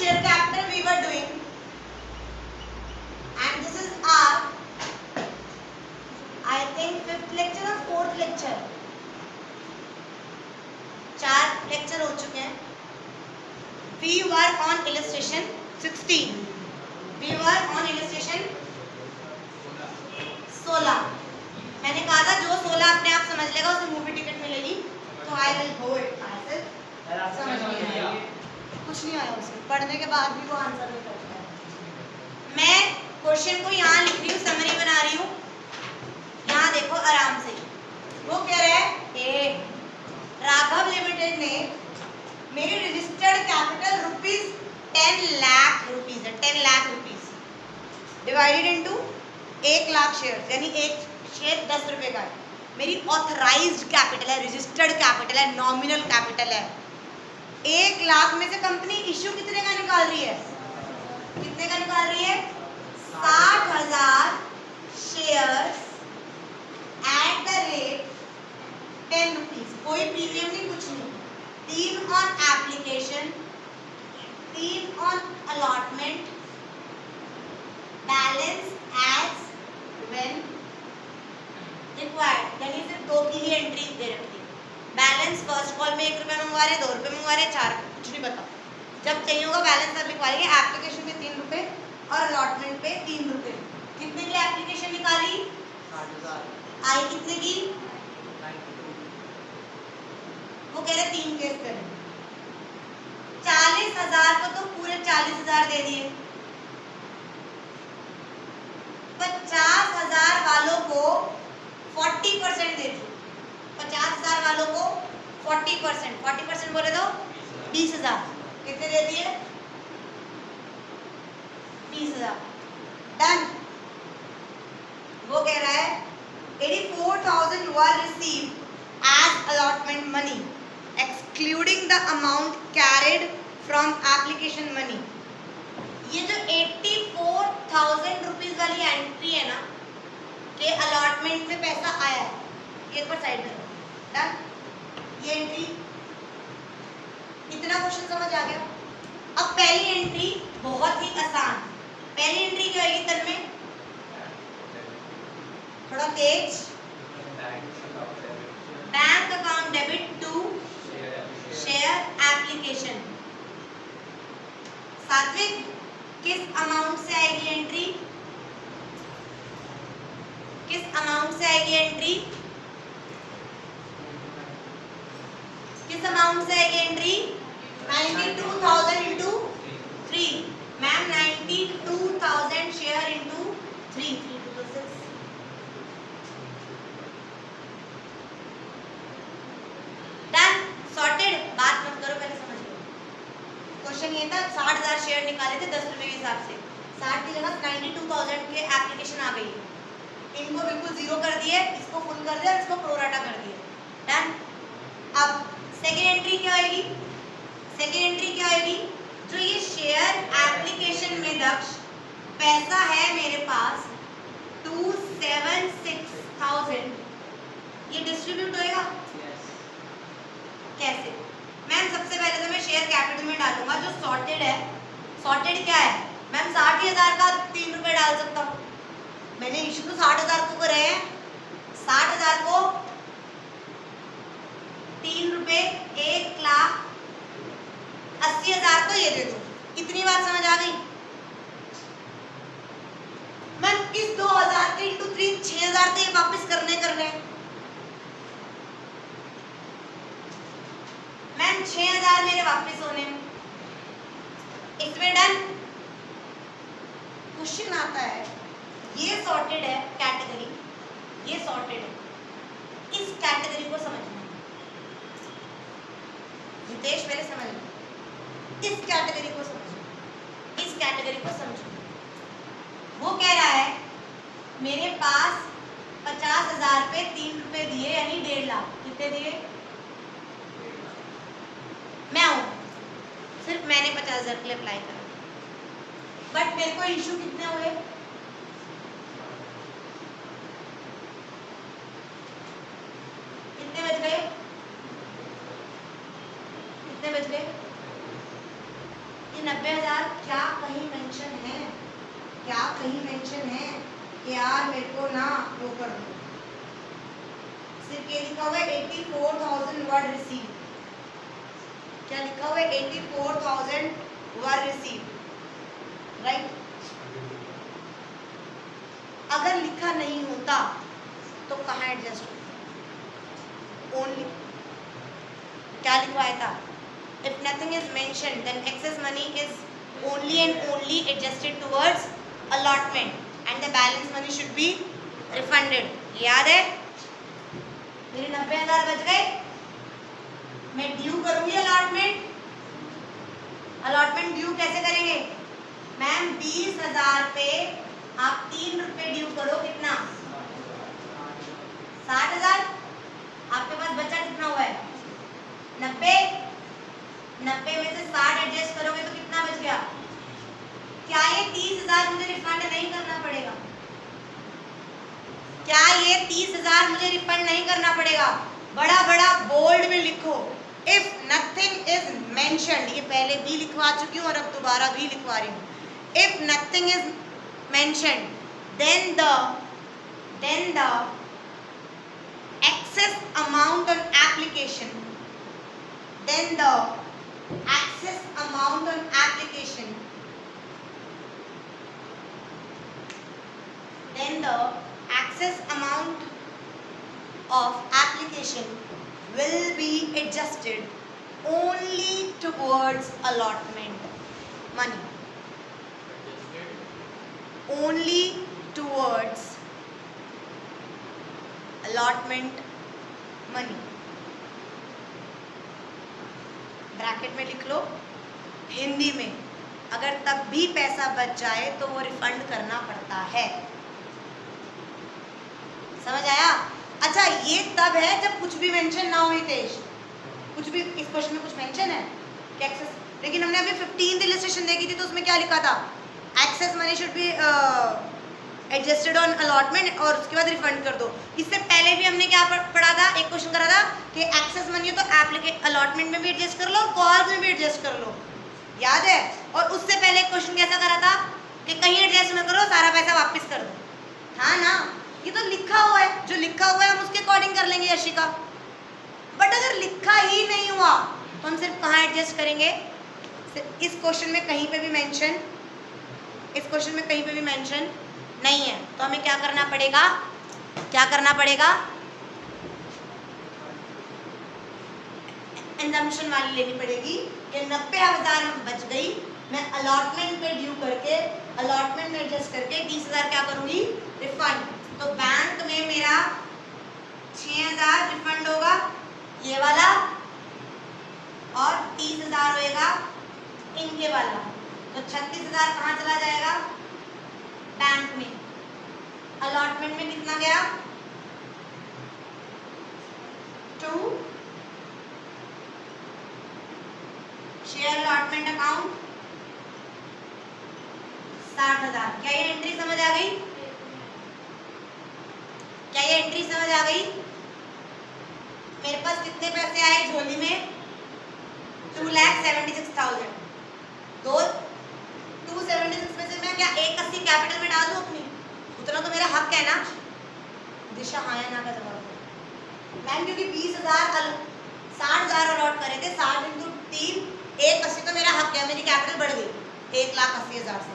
share capital we were doing, and this is our, I think, 5th lecture or 4th lecture. 4 lecture हो चुके हैं. We were on illustration 16. We were on illustration 16. मैंने कहा था जो 16 अपने आप समझ लेगा उसे मूवी टिकट मिलेगी. तो I will go it. समझ नहीं आया, कुछ नहीं आया उसे. पढ़ने के बाद भी वो आंसर नहीं करता है. मैं क्वेश्चन को यहाँ लिख रही हूँ, समरी बना रही हूँ. यहाँ देखो आराम से. वो कह रहा है राघव लिमिटेड ने मेरी रजिस्टर्ड कैपिटल ₹10 लाख रुपीज है. 10 lakh rupees divided into 1 lakh share, यानी एक शेयर 10 रुपए का है. मेरी ऑथराइज्ड कैपिटल है, रजिस्टर्ड कैपिटल है, नॉमिनल कैपिटल है. 1 लाख में से कंपनी इश्यू कितने का निकाल रही है? कितने का निकाल रही है? 60,000 shares at the rate 10 rupees. कोई प्रीमियम नहीं, कुछ नहीं. 3 on application, 3 on allotment, balance as when required. यानी सिर्फ 2 की ही एंट्री दे रखी है. बैलेंस फर्स्ट कॉल में 1 रुपया मंगवा रहे, 2 रुपये मंगवा रहे, 4 कुछ नहीं पता. जब चाहिए होगा बैलेंस आप लिखवा लेंगे. एप्लीकेशन पे 3 रुपये और अलॉटमेंट पे 3 रुपये. कितने की एप्लीकेशन निकाली? 60,000. आई कितने की? वो कह रहे 3 केस करें. 40,000 को तो पूरे 40,000 दे दिए. 50,000 वालों को 40% दे दिए. 50,000 वालों को 40%. 40% बोले तो 20,000. कितने दे दिए? 20,000. डन. वो कह रहा है 84,000 were received as allotment money excluding the amount carried from application money. ये जो 84,000 रुपीज वाली एंट्री है ना कि अलॉटमेंट में पैसा आया है, ये एक बार साइड में. डन. ये एंट्री, इतना क्वेश्चन समझ आ गया. अब पहली एंट्री बहुत ही आसान. पहली एंट्री क्या होगी तन में? थोड़ा तेज. Bank account debit to share application. Satvik, किस अमाउंट से आएगी एंट्री? किस अमाउंट से आएगी एंट्री? किस अमाउंट से आएगी entry? 92,000 into 3. Ma'am 92,000 share into 3. Done. Sorted. बात मत करो, पहले समझ लो. क्वेश्चन ये था 60,000 शेयर निकाले थे 10 रुपए के हिसाब से. 60 की जगह 92,000 के एप्लीकेशन आ गई. इनको बिल्कुल जीरो कर दिए, इसको फुल कर दिया, इसको प्रोराटा कर दिया. डन. अब सेकेंड एंट्री क्या आएगी? सेकेंड एंट्री क्या आएगी? जो ये शेयर एप्लीकेशन में दक्ष पैसा है मेरे पास 276,000, ये डिस्ट्रीब्यूट होएगा. कैसे? मैम सबसे पहले तो मैं शेयर कैपिटल में डालूंगा जो सॉर्टेड है. सॉर्टेड क्या है? मैम 60,000 का 3 रुपए डाल सकता हूँ. मैंने इशू तो 60,000 को करे हैं. 60,000 को 3 रुपए 1,80,000 तो ये दे दो. इतनी बात समझ आ गई? मैम इस 2,000 के इंटू 3 6,000 तो ये वापस करने मैम 6,000 मेरे वापस होने. इसमें डन. क्वेश्चन आता है ये सॉर्टेड है कैटेगरी, ये सॉर्टेड है. इस कैटेगरी को समझना. हितेश पहले समझ लो. इस कैटेगरी को समझो. इस कैटेगरी को समझो. वो कह रहा है मेरे पास 50,000 पे 3 रुपए दिए यानी 1.5 लाख. कितने दिए? मैं हूं, सिर्फ मैंने 50,000 के लिए अप्लाई करा. बट मेरे को इशू कितने हुए? कितने बच गए? कितने बच गए? 90,000 क्या कहीं मेंशन है? क्या कहीं मेंशन है कि यार मेरे को ना वो कर दो? सिर्फ ये लिखा हुआ है 84,000 वर्ड रिसीव। क्या लिखा हुआ है? 84,000 वर्ड रिसीव, राइट? अगर लिखा नहीं होता तो कहाँ एडजस्ट होता? ओनली क्या लिखवाया था? If nothing is mentioned, then excess money is only and only adjusted towards allotment, and the balance money should be refunded. याद है? मेरे 90,000 बच गए, मैं ड्यू करूंगी अलॉटमेंट। अलॉटमेंट ड्यू कैसे करेंगे? मैम 20,000 पे आप 3 रुपए ड्यू करो, कितना? 60,000। आपके पास बचा कितना हुआ है? 90। 90 में से 60 एडजस्ट करोगे तो कितना बच गया? क्या ये 30,000 मुझे रिफंड नहीं करना पड़ेगा? क्या ये 30,000 मुझे रिफंड नहीं करना पड़ेगा? बड़ा बड़ा बोल्ड में लिखो, इफ नथिंग इज मेंशन्ड। ये पहले भी लिखवा चुकी हूँ और अब दोबारा भी लिखवा रही हूँ। If nothing is mentioned, then the excess amount on application, then the excess amount on application, then the excess amount of application will be adjusted only towards allotment money, only towards allotment money। Bracket में लिख लो, हिंदी में अगर तब भी पैसा बच जाए तो वो रिफंड करना पड़ता है। समझ आया? अच्छा, ये तब है जब कुछ भी मेंशन ना हो। हितेश, कुछ भी इस क्वेश्चन में कुछ मेंशन है कि एक्सेस, लेकिन हमने अभी 15th इलस्ट्रेशन देखी थी तो उसमें क्या लिखा था? Excess money should be adjusted on allotment और उसके बाद रिफंड कर दो। इससे पहले भी हमने क्या पढ़ा था? एक क्वेश्चन करा था कि एक्सेस मनी हो तो एप्लीकेट अलॉटमेंट में भी एडजस्ट कर लो, कॉल्स में भी एडजस्ट कर लो, याद है? और उससे पहले एक क्वेश्चन कैसा करा था कि कहीं एडजस्ट न करो, सारा पैसा वापस कर दो। हाँ ना, ये तो लिखा हुआ है, जो लिखा हुआ है हम उसके अकॉर्डिंग कर लेंगे यशिका। बट अगर लिखा ही नहीं हुआ तो हम सिर्फ कहाँ एडजस्ट करेंगे? इस क्वेश्चन में कहीं पे भी मेंशन, इस क्वेश्चन में कहीं पे भी मेंशन नहीं है, तो हमें क्या करना पड़ेगा? क्या करना पड़ेगा? एजम्पशन वाली लेनी पड़ेगी कि 90,000 बच गई, मैं अलॉटमेंट पे ड्यू करके अलॉटमेंट में एडजस्ट करके 30,000 क्या करूंगी? रिफंड। तो बैंक में मेरा 6,000 रिफंड होगा, ये वाला, और 30,000 होएगा इनके वाला। तो 36,000 कहाँ चला जाएगा? बैंक में। अलॉटमेंट में कितना गया? 2। Share allotment account 60,000। क्या ये एंट्री समझ आ गई? क्या ये एंट्री समझ आ गई? मेरे पास कितने पैसे आए झोली में? 2,76,000। 276 में से मैं क्या 180 कैपिटल में डाल दूं अपनी? उतना तो मेरा हक है ना। दिशा हाँ या ना का जवाब दो मैम, क्योंकि 20,000 60,000 अलॉट करे थे, 60 × 3 180 तो मेरा हक है, मेरी कैपिटल बढ़ गई 1,80,000 से।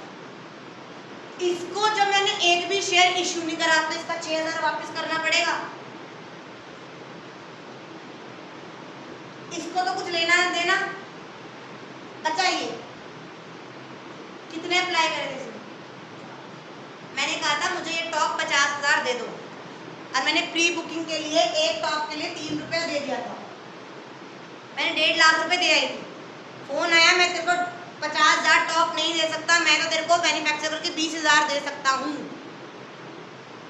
इसको जब मैंने एक भी शेयर इश्यू नहीं करा तो इसका 6,000 वापस करना पड़ेगा। इसको तो कुछ लेना देना बताइए, कितने अप्लाई करे थे इसमें? मैंने कहा था मुझे ये टॉप 50,000 दे दो, और मैंने प्री बुकिंग के लिए एक टॉप के लिए 3 रुपया दे दिया था। मैंने 1.5 लाख रुपए दे आई थी। फोन आया, मैं तेरे को 50,000 टॉप नहीं दे सकता, मैं तो तेरे को मैन्युफैक्चर करके 20,000 दे सकता हूँ।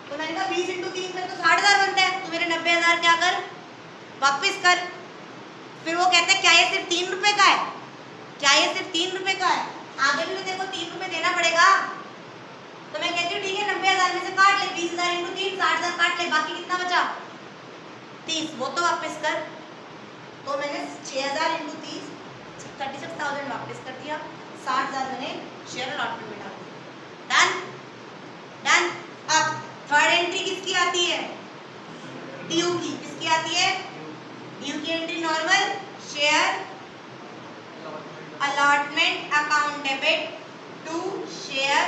तो मैंने कहा 20 × 3 से तो 60,000 बनता है, तो मेरे 90,000 क्या कर, वापिस कर। फिर वो कहते हैं क्या ये सिर्फ 3 रुपए का है? क्या ये सिर्फ 3 रुपए का है? आगे भी तो तेरे को 3 रुपए देना पड़ेगा। तो मैं कहती हूँ ठीक है, 90,000 में से काट ले, 20,000 × 3 60,000 काट ले, बाकी कितना बचा? 30, वो तो वापस कर। तो मैंने 6,000 × 30 36,000 वापस कर दिया, 60 allotment account debit to share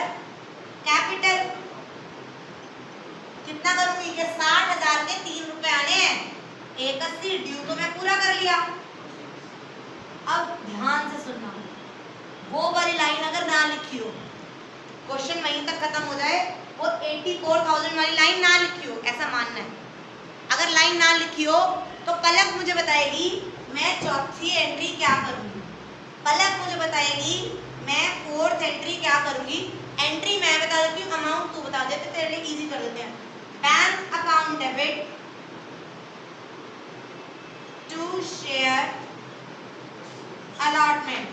capital। कितना करूंगी कि 60,000 के 3 रुपए आने हैं, 81 ड्यू तो मैं पूरा कर लिया। अब ध्यान से सुनना, वो वाली लाइन अगर ना लिखी हो, क्वेश्चन वहीं तक खत्म हो जाए, वो 84,000 वाली लाइन ना लिखी हो, ऐसा मानना है। अगर लाइन ना लिखी हो तो पलक मुझे बताएगी मैं चौथी एंट्री क्या करूंगी, पलक मुझे बताएगी मैं फोर्थ एंट्री क्या करूंगी। एंट्री मैं बता देती हूँ, अमाउंट तू बता देते, तेरे लिए इजी कर देते हैं। Bank account debit to share allotment.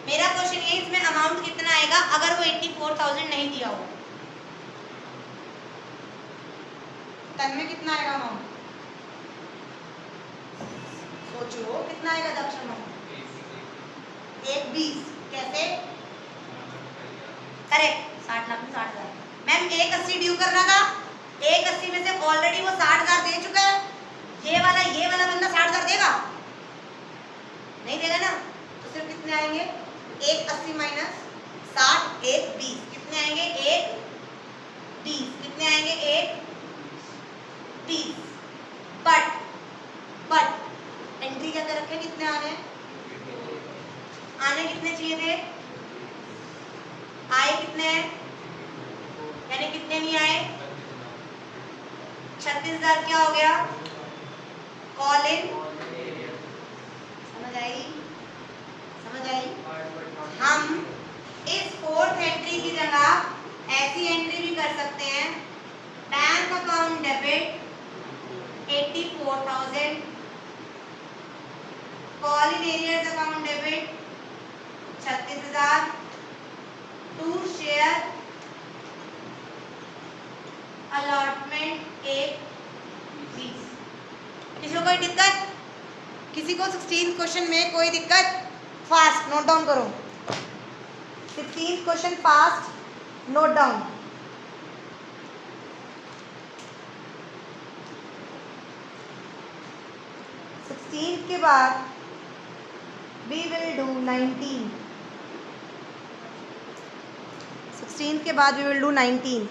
मेरा क्वेश्चन ये, इसमें अमाउंट कितना आएगा अगर वो 84,000 नहीं दिया हो, तन में कितना आएगा अमाउंट, सोचो कितना आएगा दक्ष अमाउंट? 120। कैसे? करेक्ट, 60 लाख में 60,000। मैम 180 ड्यू करना था, 180 में से ऑलरेडी वो 60,000 दे चुका है। ये वाला बंदा 60,000 देगा? नहीं देगा ना, तो सिर्फ कितने आएंगे? 180 माइनस 60, 120। कितने आएंगे? 120। कितने आएंगे? 120। बट एंट्री क्या कर रखे, कितने आने कितने चाहिए थे? आए कितने हैं? यानी कितने नहीं आए? 36,000 क्या हो गया? Call in. समझ आई? हम इस फोर्थ एंट्री की जगह ऐसी एंट्री भी कर सकते हैं, bank account debit 84,000, call in arrears account debit 36,000 to share allotment 120। किसी को कोई दिक्कत? किसी को 16 क्वेश्चन में कोई दिक्कत? फास्ट नोट डाउन करो, 16 क्वेश्चन फास्ट नोट डाउन। के बाद we will do 19। 16 के बाद we will do 19।